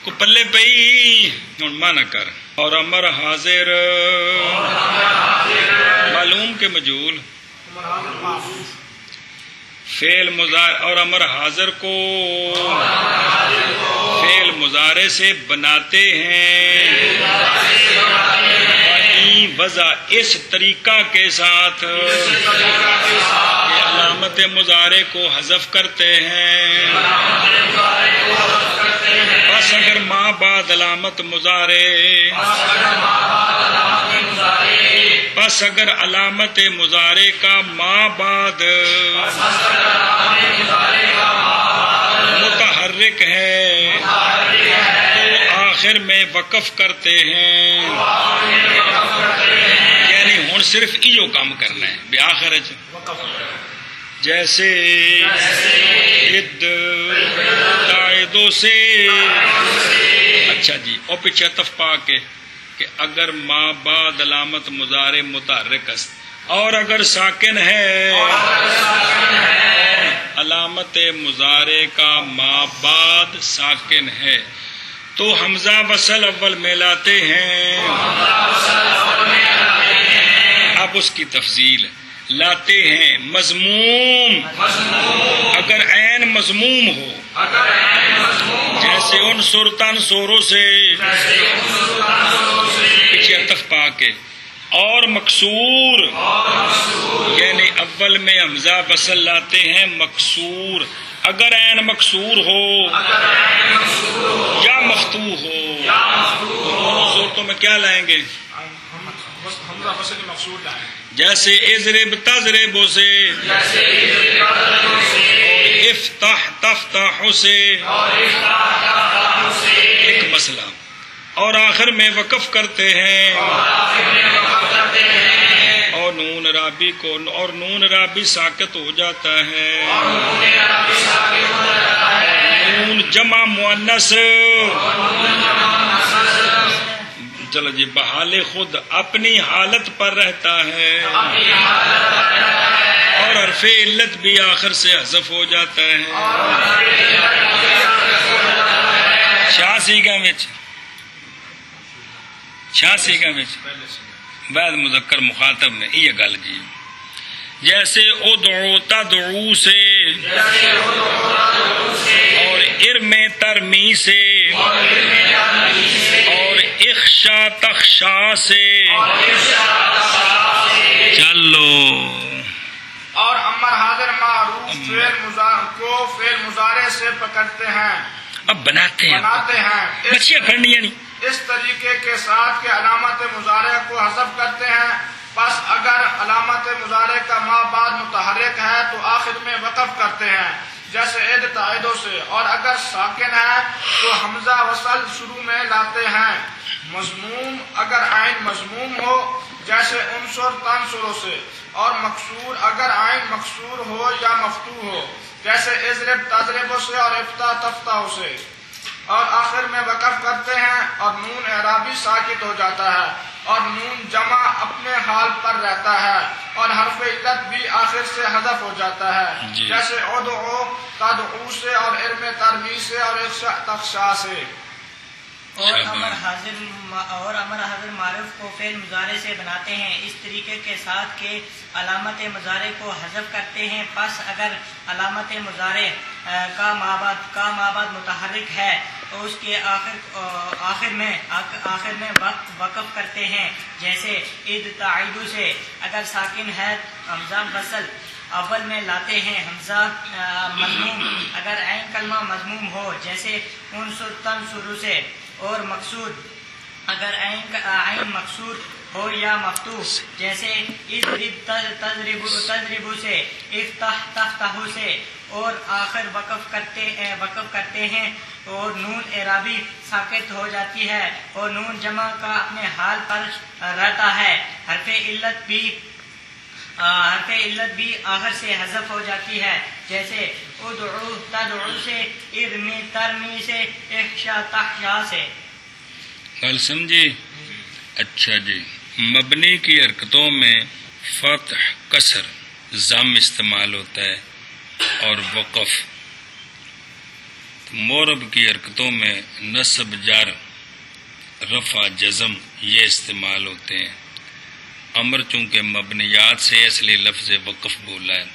[SPEAKER 1] کو پلے پئی ہن مانا کر. اور امر حاضر معلوم کے مجہول فعل مضارع، اور امر حاضر کو فعل مضارع سے بناتے ہیں وضع اس طریقہ کے ساتھ کہ علامت مضارع کو حذف کرتے ہیں. بس اگر ما بعد علامت مضارع، بس اگر علامت مضارع کا ما بعد متحرک ہے تو آخر میں وقف کرتے ہیں. یعنی ہن صرف ایو کام کرنا ہے بے آخر جیسے اد قائدوں سے. اچھا جی، اور پیچھے عطف پا کے کہ اگر ما بعد علامت مضارع متحرک است اور اگر ساکن ہے علامت مضارع کا ما بعد ساکن ہے تو حمزہ وصل اول میں لاتے ہیں. اب اس کی تفصیل لاتے ہیں. مضموم اگر عین مضموم ہو جیسے عنصر تنصروں سے پیچھے عطف پا کے، اور مکسور یعنی اول میں حمزہ وصل لاتے ہیں مکسور. اگر عین مکسور ہو یا مفتوح ہو صورتوں میں کیا لائیں گے؟ جیسے اضرب تضرب سے اور افتح تفتح سے ایک مسئلہ. اور آخر میں وقف کرتے ہیں اور نون رابی کو، اور نون رابی ساکت ہو جاتا ہے. نون جمع مؤنث چلو جی بحال خود اپنی حالت پر رہتا ہے اور حرف علت بھی آخر سے حذف ہو جاتا ہے. شاہ سیگا وچ بعد مذکر مخاطب میں یہ گل جی. جیسے ادعو تدعو سے اور ارم ترمی سے اور اخشا تخشا سے. چلو.
[SPEAKER 2] اور امر حاضر معروف فعل مضارع سے پکڑتے ہیں،
[SPEAKER 1] اب بناتے ہیں بچیاں پڑھنی نہیں
[SPEAKER 2] اس طریقے کے ساتھ کہ علامت مضارع کو حذف کرتے ہیں. بس اگر علامت مضارع کا ما بعد متحرک ہے تو آخر میں وقف کرتے ہیں جیسے عید تائیدوں سے، اور اگر ساکن ہے تو حمزہ وصل شروع میں لاتے ہیں. مضموم اگر عین مضموم ہو جیسے عنصر تنصروں سے، اور مکسور اگر عین مکسور ہو یا مفتوح ہو جیسے اضرب تضرب سے اور افتح تفتح سے، اور آخر میں وقف اور نون اعرابی ساکت ہو جاتا ہے اور نون جمع اپنے حال پر رہتا ہے اور حرف علت بھی آخر سے حذف ہو جاتا ہے
[SPEAKER 1] جی۔
[SPEAKER 2] جیسے ادعو تدعو سے اور علم تربی سے اور اخشا تخشا سے۔
[SPEAKER 3] اور امر حاضر معروف کو فعل مضارع سے بناتے ہیں اس طریقے کے ساتھ کہ علامت مضارع کو حذف کرتے ہیں، پس اگر علامت مضارع کا مابعد متحرک ہے تو اس کے آخر میں وقف کرتے ہیں، جیسے عید تعیدو سے اگر ساکن ہے حمزہ وصل اول میں لاتے ہیں، حمزہ مضموم اگر عین کلمہ مضموم ہو جیسے انصر تنصر سے، اور مقصود اگر عین مقصود ہو یا مفتوح جیسے اضرب تضرب سے، افتح تفتح سے، اور آخر وقف کرتے ہیں اور نون اعرابی ساکت ہو جاتی ہے اور نون جمع کا اپنے حال پر رہتا ہے۔ حرف علت بھی آخر سے حذف ہو جاتی ہے، جیسے ادعو تدعو سے، ارمی ترمی سے، اخشا تخشا سے۔
[SPEAKER 1] حال سمجھے؟ اچھا جی، مبنی کی حرکتوں میں فتح، کسر، ضم استعمال ہوتا ہے اور وقف۔ مورب کی حرکتوں میں نصب، جر، رفع، جزم یہ استعمال ہوتے ہیں۔ امر چونکہ مبنیات سے اس لیے لفظ وقف بولا ہے۔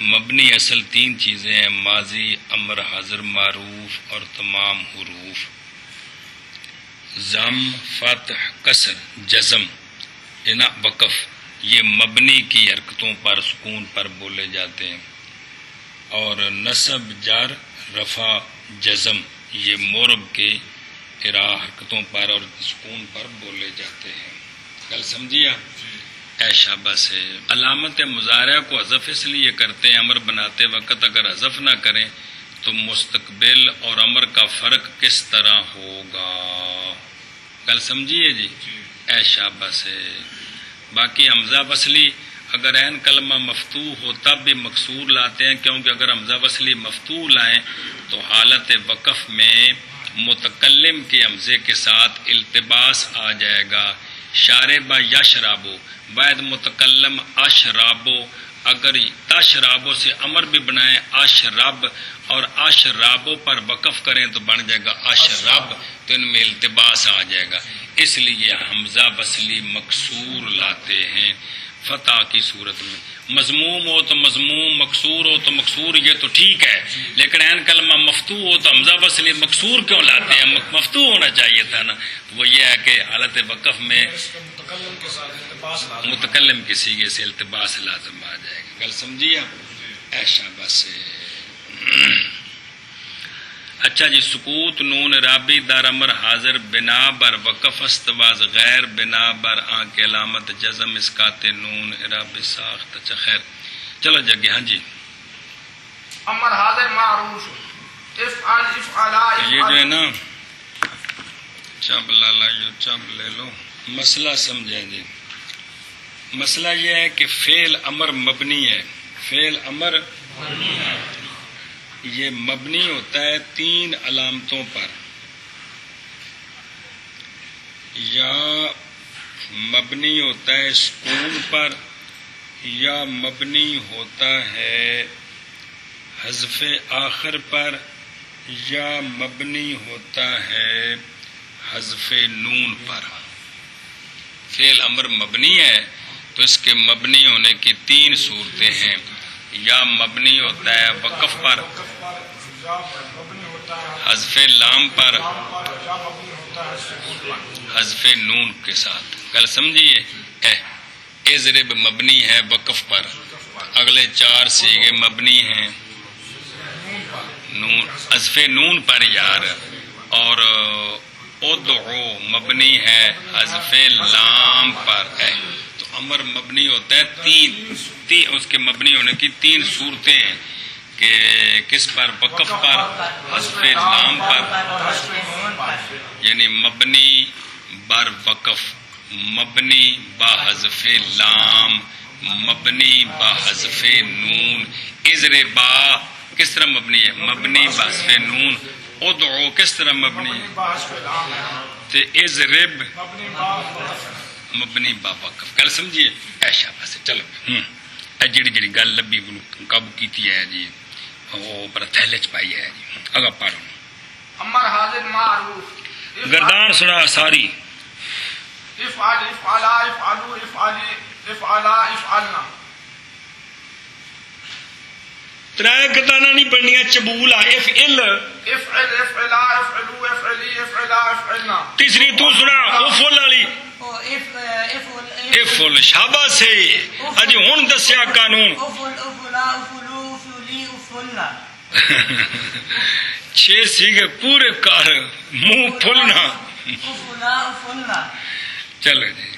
[SPEAKER 1] مبنی اصل تین چیزیں ہیں، ماضی، امر حاضر معروف اور تمام حروف۔ ضم، فتح، کسر، جزم، وقف یہ مبنی کی حرکتوں پر سکون پر بولے جاتے ہیں، اور نصب، جر، رفع، جزم یہ مورب کے حرکتوں پر اور سکون پر بولے جاتے ہیں۔ کل سمجھیا؟ ایشا بس ہے۔ علامت مضارع کو حذف اس لیے کرتے ہیں امر بناتے وقت اگر حذف نہ کریں تو مستقبل اور امر کا فرق کس طرح ہوگا؟ کل سمجھیے جی؟ ایشا بس ہے۔ باقی حمزہ وصلی اگر عین کلمہ مفتوح ہو تب بھی مکسور لاتے ہیں، کیونکہ اگر حمزہ وصلی مفتوح لائیں تو حالت وقف میں متکلم کے حمزے کے ساتھ التباس آ جائے گا۔ شاربہ یشربو، بعد متکلم اشرابو، اگر تشرابو سے امر بھی بنائیں اشرب اور اشرابو پر وقف کریں تو بن جائے گا اشرب، تو ان میں التباس آ جائے گا، اس لیے حمزہ وصلی مکسور لاتے ہیں فتح کی صورت میں۔ مضموم ہو تو مضموم، مکسور ہو تو مکسور، یہ تو ٹھیک ہے، لیکن عین کلمہ مفتوح ہو تو حمزہ وصلی مکسور کیوں لاتے ہیں؟ مفتوح ہونا چاہیے تھا نا۔ وہ یہ ہے کہ حالت وقف میں متکلم کے صیغے سے التباس لازم آ جائے گا۔ کل سمجھیے؟ ایشا بس۔ اچھا جی، سکوت نون رابی در امر حاضر بنا بر وقف استواز غیر بنا بر آن کے علامت جزم اسکات نون رابی ساخت۔ اچھا خیر، چلو جگہ ہاں جی،
[SPEAKER 2] امر حاضر معروف افعل افعلا
[SPEAKER 1] یہ جو ہے نا چب چب لے لو، مسئلہ سمجھیں جی۔ مسئلہ یہ ہے کہ فعل امر مبنی ہے، فعل امر یہ مبنی ہوتا ہے تین علامتوں پر، یا مبنی ہوتا ہے سکون پر، یا مبنی ہوتا ہے حذف آخر پر، یا مبنی ہوتا ہے حذف نون پر۔ فعل امر مبنی ہے تو اس کے مبنی ہونے کی تین صورتیں ہیں، یا مبنی ہوتا ہے وقف پر، حذف لام پر، حذف نون کے ساتھ۔ کل سمجھیے؟ اضرب مبنی ہے وقف پر، اگلے چار صیغے مبنی ہیں نون حذف نون پر یار، اور ادعو مبنی ہے حذف لام پر۔ تو امر مبنی ہوتا ہے تین اس کے مبنی ہونے کی تین صورتیں ہیں کہ کس پر؟ وقف پر، حذف لام پر، یعنی مبنی بر وقف، مبنی با حذف لام، مبنی با حذف نون۔ اضربا کس طرح مبنی ہے؟ مبنی با حذف نون۔ ادعو کس طرح مبنی ہے؟ تے اضرب
[SPEAKER 2] مبنی باب
[SPEAKER 1] مبنی بابا گل سمجھیے ایشا پاسے چلو جڑی گل لبی قابو کیتی ہے جی وہ بڑا تھیلے چ پائی ہے جی اگا پڑھو
[SPEAKER 2] امر حاضر معروف
[SPEAKER 1] گردان سنا ساری
[SPEAKER 2] افعل افعلا افعلوا افعلی افعلا افعلنا
[SPEAKER 1] ترائے گردانہ نہیں پڑھنیاں چبولا افعل
[SPEAKER 2] افعل افعلا افعلوا افعلی افعلا افعلنا
[SPEAKER 1] تیسری تو سنا افعل والی افعل شاباش سے اجی ہن دسیا قانون چھ سیگے پورے کار منہ پھلنا چلو جی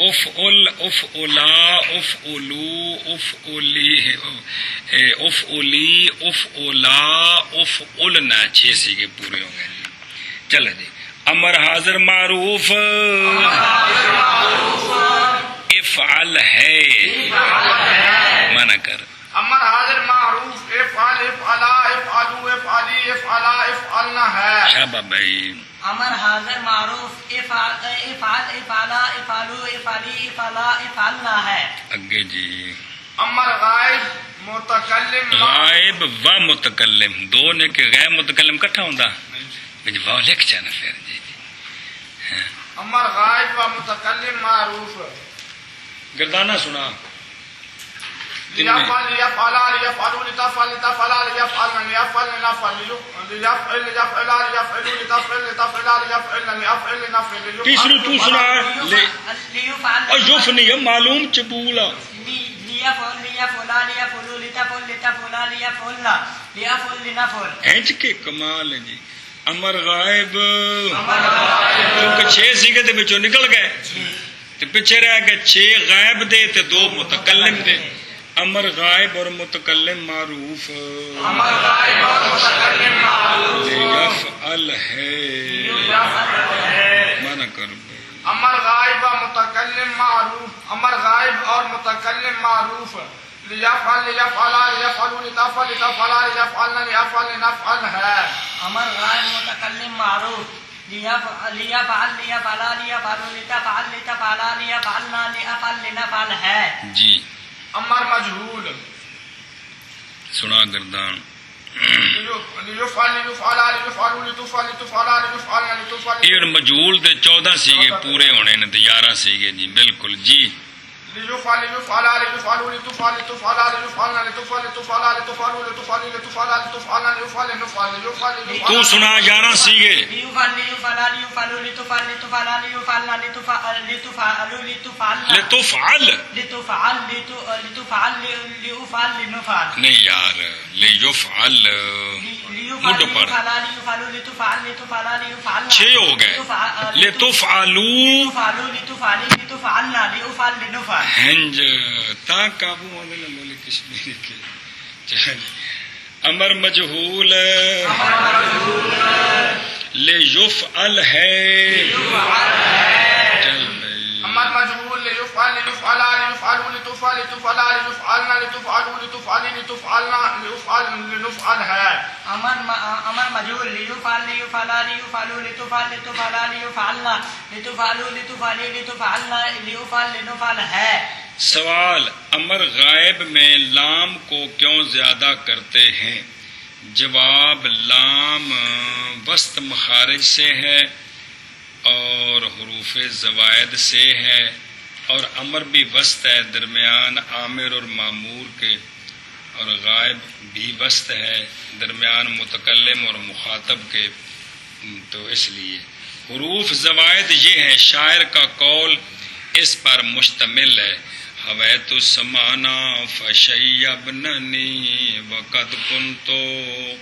[SPEAKER 1] افعل افعلا افعلو افعلی افعلی افعلا افعلنا چھ سیگے پورے ہو گئے جی چلو جی امر حاضر معروف افعل ہے منع کر
[SPEAKER 2] امر حاضر معروف افعل افعلا افعلوا افعلی افعلا افعلنا ہے
[SPEAKER 1] شابہ بھائی
[SPEAKER 3] امر حاضر معروف افعل افعلا افعلوا افعلی افعلا افعلنا ہے
[SPEAKER 1] اگے جی
[SPEAKER 2] امر غائب متکلم
[SPEAKER 1] غائب و متکلم دو نے کہ غیر متکلم کٹھا ہوندا بج واو لکھ جانا پھر جی
[SPEAKER 2] امر غائب و متکلم معروف
[SPEAKER 1] گردانہ سنا
[SPEAKER 2] لیفعل لیفعلا لیفعلوا لتفعل لتفعلا لیفعلنا لیفعل لنفعل لیفعل لیفعلا لیفعلوا لتفعل لتفعلا لیفعلنا لیفعل لنفعل
[SPEAKER 1] تیسری تو سنا اور یوف نہیں ہے معلوم چبولا
[SPEAKER 3] لیفعل لیفعلا لیفعلوا لتفعل لتفعلا لیفعلنا لیفعل لنفعل
[SPEAKER 1] اینچ کے کمال ہے جی امر غائب کیونکہ چھ سیگے تے بچوں نکل گئے تے پیچھے رہ گئے چھ غائب دے تے دو متکلم دے امر غائب اور متکلم معروف
[SPEAKER 2] امر غائب اور متکلم معروف
[SPEAKER 1] لیفعل ہے مانا کر
[SPEAKER 2] امر غائب و متکلم معروف امر غائب اور متکلم معروف لیفعل لیفعلا لیفعلوا لتفعل لتفعلا لیفعلنا لیفعل لنفعل ہے
[SPEAKER 3] امر غائب متکلم معروف لیفعل لیفعلا لیفعلوا لتفعل لتفعلا لیفعلنا لیفعل لنفعل ہے
[SPEAKER 1] جی
[SPEAKER 2] امر مجہول
[SPEAKER 1] سنا گردان
[SPEAKER 2] لیفعل لیفعلا لیفعلوا لتفعل لتفعلا لیفعلنا لتفعل
[SPEAKER 1] یہ مجہول دے 14 سیگے پورے ہونے نے تے 11 سیگے جی بالکل جی
[SPEAKER 2] لیفعل لیفعلا لیفعلوا لتفعل لتفعلا لیفعلنا لتفعل لتفعلا لتفعلوا لتفعل لتفعلا لتفعلنا لیفعل لنفعل لیفعل
[SPEAKER 1] تو سنا 11 سیگے
[SPEAKER 3] لیفعل لیفعلا لیفعلوا لتفعل لتفعلا لیفعلنا لتفعل لتفعلوا لتفعلنا
[SPEAKER 1] لتفعل
[SPEAKER 3] لتفعل لتفعل لیفعل لنفعل
[SPEAKER 1] نہیں یار لیفعل مڈ پڑھ چھ ہو گئے لتفعلوا ہنج تا قابو ہونے نہ مولے کشمیری کے چل امر مجہول لیفعل ہے چل بھائی
[SPEAKER 2] امر مجہول لیفعل لیفعلا لیفعلوا لتفعل لتفعلا لیفعلنا لتفعلوا لتفعلی لتفعلنا لیفعل لنفعل ہے
[SPEAKER 3] امر مجہول لیفعل لیفعلا لیفعلوا لتفعل لتفعلا لیفعلنا لتفعلوا لتفعلی لتفعلنا لیفعل لنفعل ہے
[SPEAKER 1] سوال امر غائب میں لام کو کیوں زیادہ کرتے ہیں جواب لام وسط مخارج سے ہے اور حروف زوائد سے ہے اور امر بھی وسط ہے درمیان عامر اور معمور کے اور غائب بھی وسط ہے درمیان متکلم اور مخاطب کے تو اس لیے حروف زوائد یہ ہیں شاعر کا قول اس پر مشتمل ہے حویت السمانا فشیبننی وقد کنتو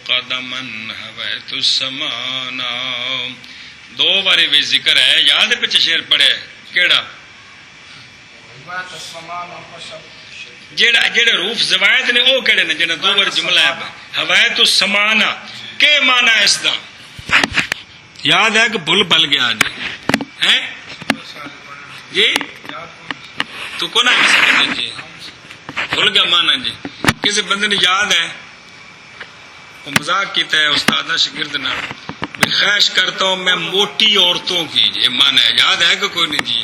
[SPEAKER 1] قدمن حویت السمانا دو باری بھی ذکر ہے یاد ہے پچھے شعر پڑھے کیڑا جیڑے حروف زوائد نے او کیڑے نے جنہیں دو بار جملہ ہے حویت السمانا کے معنی اس دا یاد ہے کہ بھول بھل گیا جی تو کو نہ کسی بندے جی بھول گیا مانا جی کسی بندے نے یاد ہے وہ مذاق کیتا ہے استاد شاگرد نہ خواہش کرتا ہوں میں موٹی عورتوں کی، یہ معنی ہے، یاد ہے کہ کوئی نہیں جی؟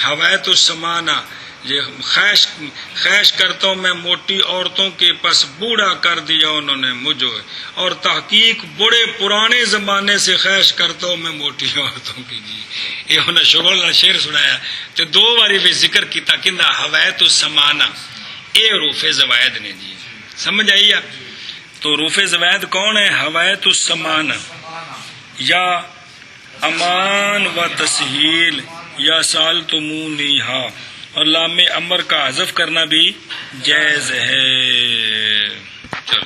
[SPEAKER 1] حویت السمانہ، یہ خواہش کرتا ہوں میں موٹی عورتوں کے، پس بوڑھا کر دیا انہوں نے مجھے، اور تحقیق بڑے پرانے زمانے سے خواہش کرتا ہوں میں موٹی عورتوں کی جی۔ یہ انہیں شغل کا شعر سنایا تو دو باری بھی ذکر کیتا کہندا حویت السمانہ، اے حروف زوائد نے جی، سمجھ آئی آپ؟ تو حروف زوائد کون ہے؟ حویت السمانہ یا امان و تسہیل یا سالتمونیہا، اور لام امر کا حذف کرنا بھی جائز ہے۔ چلو